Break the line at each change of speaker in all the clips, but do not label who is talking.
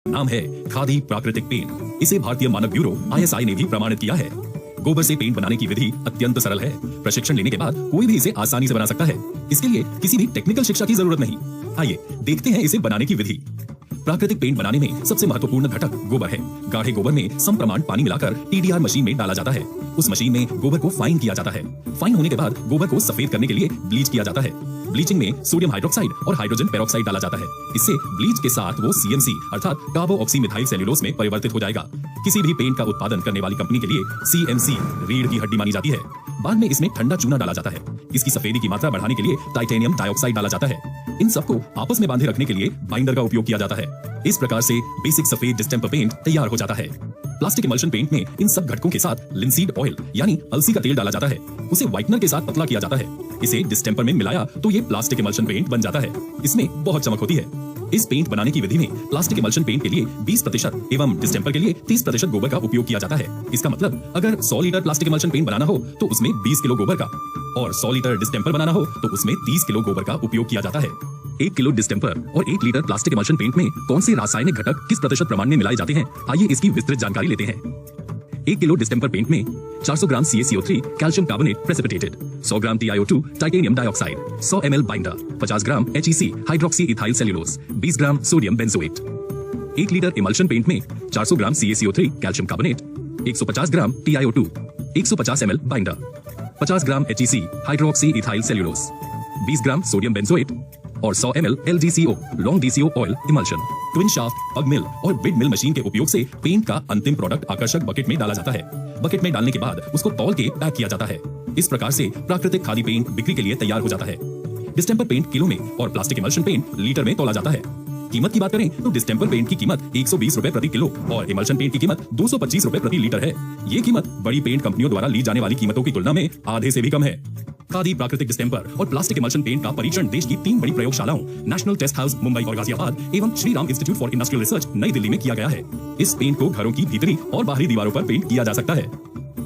नाम है खादी प्राकृतिक पेंट। इसे भारतीय मानक ब्यूरो ISI ने भी प्रमाणित किया है। गोबर से पेंट बनाने की विधि अत्यंत सरल है। प्रशिक्षण लेने के बाद कोई भी इसे आसानी से बना सकता है। इसके लिए किसी भी टेक्निकल शिक्षा की जरूरत नहीं। आइए देखते हैं इसे बनाने की विधि। प्राकृतिक पेंट बनाने में सबसे महत्वपूर्ण घटक गोबर है। गाढ़े गोबर में सम प्रमाण पानी मिलाकर TDR मशीन में डाला जाता है। उस मशीन में गोबर को फाइन किया जाता है। फाइन होने के बाद गोबर को सफेद करने के लिए ब्लीच किया जाता है। ब्लीचिंग में सोडियम हाइड्रोक्साइड और हाइड्रोजन पेरोक्साइड डाला जाता है। इससे ब्लीच के साथ वो CMC अर्थात कार्बो ऑक्सी मिथाइल सेल्यूलोज में परिवर्तित हो जाएगा। किसी भी पेंट का उत्पादन करने वाली कंपनी के लिए CMC रीढ़ की हड्डी मानी जाती है। बाद में इसमें ठंडा चूना डाला जाता है। इसकी सफेदी की मात्रा बढ़ाने के लिए टाइटेनियम डाइऑक्साइड डाला जाता है। इन सबको आपस में बांधे रखने के लिए बाइंडर का उपयोग किया जाता है। इस प्रकार से बेसिक सफेद डिस्टेंपर पेंट तैयार हो जाता है। प्लास्टिक इमल्शन पेंट में इन सब घटकों के साथ लिंसीड ऑयल यानी अलसी का तेल डाला जाता है। उसे व्हाइटनर के साथ पतला किया जाता है। इसे डिस्टेंपर में मिलाया तो ये प्लास्टिक इमल्शन पेंट बन जाता है। इसमें बहुत चमक होती है। इस पेंट बनाने की विधि में प्लास्टिक इमल्शन पेंट के लिए 20% एवं डिस्टेंपर के लिए 30% गोबर का उपयोग किया जाता है। इसका मतलब अगर 100 लीटर प्लास्टिक इमल्शन पेंट बनाना हो तो उसमें 20 किलो गोबर का और 100 लीटर डिस्टेंपर बनाना हो तो उसमें 30 किलो गोबर का उपयोग किया जाता है। 1 किलो डिस्टेंपर और 1 लीटर प्लास्टिक इमल्शन पेंट में कौन से रासायनिक घटक किस प्रतिशत प्रमाण में मिलाए जाते हैं, आइए इसकी विस्तृत जानकारी लेते हैं। 1 किलो डिस्टेंपर पेंट में 400 gram CaCO3 calcium carbonate precipitated, 100 gram TiO2 titanium dioxide, 100 ml binder, 50 gram HEC hydroxy ethyl cellulose, 20 gram sodium benzoate. 1 litre emulsion paint में 400 gram CaCO3 calcium carbonate, 150 gram TiO2, 150 ml binder, 50 gram HEC hydroxy ethyl cellulose, 20 gram sodium benzoate और 100 ml LDCO long DCO oil emulsion. Twin shaft, pug mill और bid मिल machine के उपयोग से paint का अंतिम product आकर्षक bucket में डाला जाता है। बकेट में डालने के बाद उसको तौल के पैक किया जाता है। इस प्रकार से प्राकृतिक खादी पेंट बिक्री के लिए तैयार हो जाता है। डिस्टेंपर पेंट किलो में और प्लास्टिक इमल्शन पेंट लीटर में तौला जाता है। कीमत की बात करें तो डिस्टेंपर पेंट की कीमत 120 रुपए प्रति किलो और इमल्शन पेंट की कीमत 225 रुपए प्रति लीटर है। ये कीमत बड़ी पेंट कंपनियों द्वारा ली जाने वाली कीमतों की तुलना में आधे से भी कम है। खादी प्राकृतिक डिस्टेंपर और प्लास्टिक इमल्शन पेंट का परीक्षण देश की 3 बड़ी प्रयोगशालाओं नेशनल टेस्ट हाउस मुंबई और गाजियाबाद एवं Shri Ram institute for industrial research नई दिल्ली में किया गया है। इस पेंट को घरों की भीतरी और बाहरी दीवारों पर पेंट किया जा सकता है।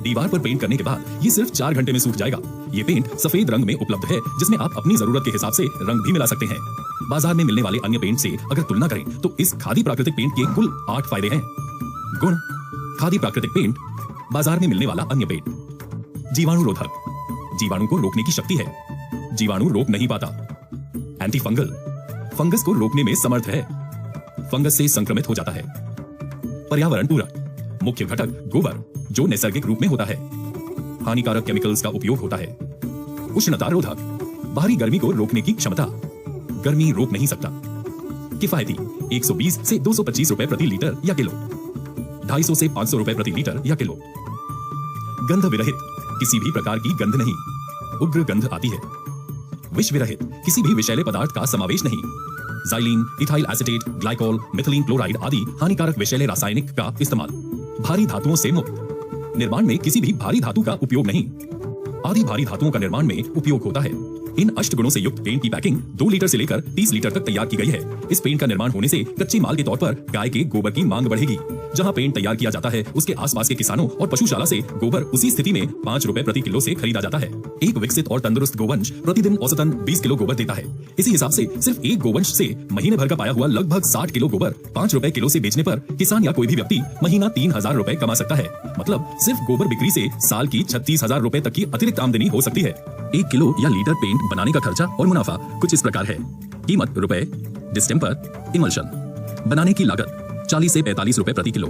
दीवार पर पेंट करने के बाद ये सिर्फ 4 घंटे में सूख जाएगा। ये पेंट सफेद रंग में उपलब्ध है जिसमें आप अपनी जरूरत के हिसाब से रंग भी मिला सकते हैं। बाजार में मिलने वाले अन्य पेंट से अगर तुलना करें तो इस खादी प्राकृतिक पेंट के कुल 8 फायदे हैं। गुण: खादी प्राकृतिक पेंट बाजार में मिलने वाला अन्य पेंट। जीवाणुरोधक, जीवाणु को रोकने की शक्ति है, जीवाणु रोक नहीं पाता। एंटी फंगल, फंगस को रोकने में समर्थ है, फंगस से संक्रमित हो जाता है। पर्यावरण पूरक, मुख्य घटक गोबर जो नैसर्गिक रूप में होता है। हानिकारक केमिकल्स का उपयोग होता है। उष्णता रोधक, बाहरी गर्मी को रोकने की क्षमता, गर्मी रोक नहीं सकता। किफायती, 120 से 225 रुपए प्रति लीटर या किलो, 250 से 500 रुपए प्रति लीटर या किलो। गंध विरहित, किसी भी प्रकार की गंध नहीं, उग्र गंध आती है। विष विरहित, किसी भी विषैले पदार्थ का समावेश नहीं। Xylene, ethyl acetate, glycol, methylene chloride आदि हानिकारक विषैले रासायनिक का इस्तेमाल। भारी धातुओं से मुक्त, निर्माण में किसी भी भारी धातु का उपयोग नहीं। आदि भारी धातुओं का निर्माण में उपयोग होता है। इन अष्ट गुणों से युक्त पेंट की पैकिंग 2 लीटर से लेकर 30 लीटर तक तैयार की गई है। इस पेंट का निर्माण होने से कच्चे माल के तौर पर गाय के गोबर की मांग बढ़ेगी। जहां पेंट तैयार किया जाता है उसके आसपास के किसानों और पशुशाला से गोबर उसी स्थिति में 5 रुपए प्रति किलो से खरीदा जाता है। एक विकसित और तंदुरुस्त गोवंश प्रतिदिन औसतन 20 किलो गोबर देता है। इसी हिसाब से सिर्फ एक गोवंश से महीने भर का पाया हुआ लगभग 60 किलो गोबर 5 रुपए किलो से बेचने पर किसान या कोई भी व्यक्ति महीना 3000 रुपए कमा सकता है। मतलब सिर्फ गोबर बिक्री से साल की 36,000 रुपए तक की अतिरिक्त आमदनी हो सकती है। 1 किलो या लीटर पेंट बनाने का खर्चा और मुनाफा कुछ इस प्रकार है। कीमत रुपए, डिस्टेंपर, इमल्शन। बनाने की लागत 40 से 45 रुपए प्रति किलो,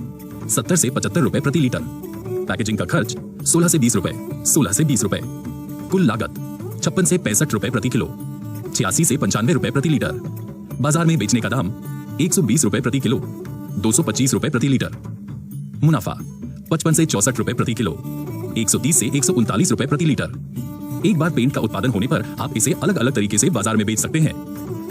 70 से 75 रुपए प्रति लीटर। पैकेजिंग का खर्च 16 से 20 रुपए, 16 से 20 रुपए। कुल लागत 56 से 65 रुपए प्रति किलो, 86 से 95 रुपए प्रति लीटर। बाजार में बेचने का दाम 120 रुपए प्रति किलो, 225 रुपए प्रति लीटर। मुनाफा 55 से 64 रुपए प्रति किलो, 130 से 139 रुपए प्रति लीटर। एक बार पेंट का उत्पादन होने पर आप इसे अलग अलग तरीके से बाजार में बेच सकते हैं।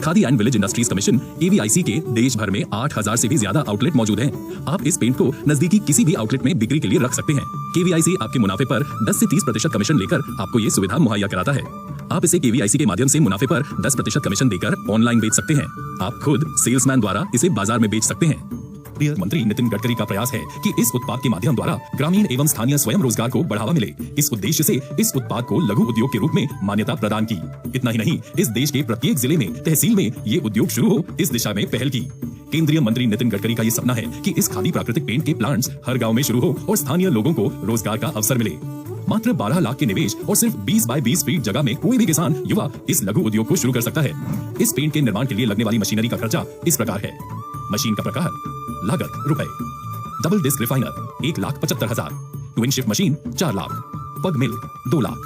Khadi and village industries commission KVIC के देश भर में 8000 से भी ज्यादा आउटलेट मौजूद हैं। आप इस पेंट को नजदीकी किसी भी आउटलेट में बिक्री के लिए रख सकते हैं। KVIC आपके मुनाफे पर 10 से 30% कमीशन लेकर आपको ये सुविधा मुहैया कराता है। आप इसे KVIC के माध्यम से मुनाफे पर 10% कमीशन देकर ऑनलाइन बेच सकते हैं। आप खुद सेल्समैन द्वारा इसे बाजार में बेच सकते हैं। प्रिय मंत्री नितिन गडकरी का प्रयास है कि इस उत्पाद के माध्यम द्वारा ग्रामीण एवं स्थानीय स्वयं रोजगार को बढ़ावा मिले। इस उद्देश्य से इस उत्पाद को लघु उद्योग के रूप में मान्यता प्रदान की। इतना ही नहीं, इस देश के प्रत्येक जिले में, तहसील में ये उद्योग शुरू हो, इस दिशा में पहल की। केंद्रीय मंत्री नितिन गडकरी का ये सपना है कि इस खादी प्राकृतिक पेंट के प्लांट्स हर गांव में शुरू हो और स्थानीय लोगों को रोजगार का अवसर मिले। मात्र 12 लाख के निवेश और सिर्फ 20 बाय 20 फीट जगह में कोई भी किसान युवा इस लघु उद्योग को शुरू कर सकता है। इस पेंट के निर्माण के लिए लगने वाली मशीनरी का खर्चा इस प्रकार है। मशीन का प्रकार, लागत रुपए, double disc refiner 1,75,000, twin shift machine 4 lakh, pug mill 2 lakh,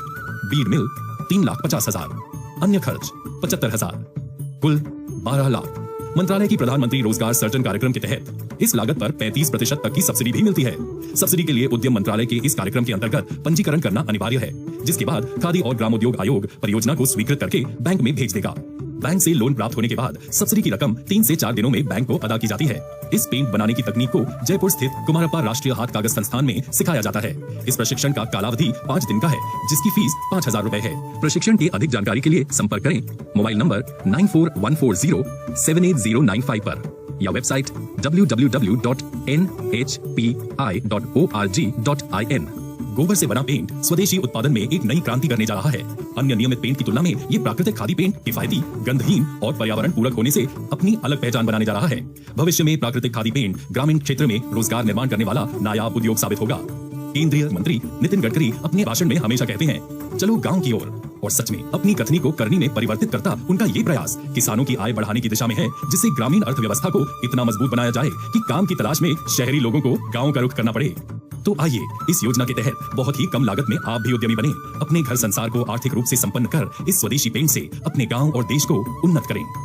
Beed मिल 3,50,000, अन्य खर्च 75,000, कुल 12 लाख। मंत्रालय की प्रधानमंत्री रोजगार सृजन कार्यक्रम के तहत इस लागत पर 35% तक की सब्सिडी भी मिलती है। सब्सिडी के लिए उद्यम मंत्रालय के इस कार्यक्रम के अंतर्गत पंजीकरण करना अनिवार्य है, जिसके बाद खादी और ग्रामोद्योग आयोग परियोजना को स्वीकृत करके बैंक में भेज देगा। बैंक से लोन प्राप्त होने के बाद सब्सिडी की रकम 3 से 4 दिनों में बैंक को अदा की जाती है। इस पेंट बनाने की तकनीक को जयपुर स्थित कुमारप्पा राष्ट्रीय हाथ कागज संस्थान में सिखाया जाता है। इस प्रशिक्षण का कालावधि 5 दिन का है, जिसकी फीस 5,000 रुपए है। प्रशिक्षण की अधिक जानकारी के लिए संपर्क करें मोबाइल नंबर 9414078095 पर या वेबसाइट www.nhpi.org.in। गोबर से बना पेंट स्वदेशी उत्पादन में एक नई क्रांति करने जा रहा है। अन्य नियमित पेंट की तुलना में ये प्राकृतिक खादी पेंट किफायती, गंधहीन और पर्यावरण पूरक होने से अपनी अलग पहचान बनाने जा रहा है। भविष्य में प्राकृतिक खादी पेंट ग्रामीण क्षेत्र में रोजगार निर्माण करने वाला नायाब उद्योग साबित होगा। केंद्रीय मंत्री नितिन गडकरी अपने भाषण में हमेशा कहते हैं, चलो गांव की ओर, और सच में अपनी कथनी को करनी में परिवर्तित करता उनका ये प्रयास किसानों की आय बढ़ाने की दिशा में है, जिससे ग्रामीण अर्थव्यवस्था को इतना मजबूत बनाया जाए कि काम की तलाश में शहरी लोगों को गाँव का रुख करना पड़े। तो आइए इस योजना के तहत बहुत ही कम लागत में आप भी उद्यमी बने, अपने घर संसार को आर्थिक रूप से संपन्न कर इस स्वदेशी पेंट से अपने गांव और देश को उन्नत करें।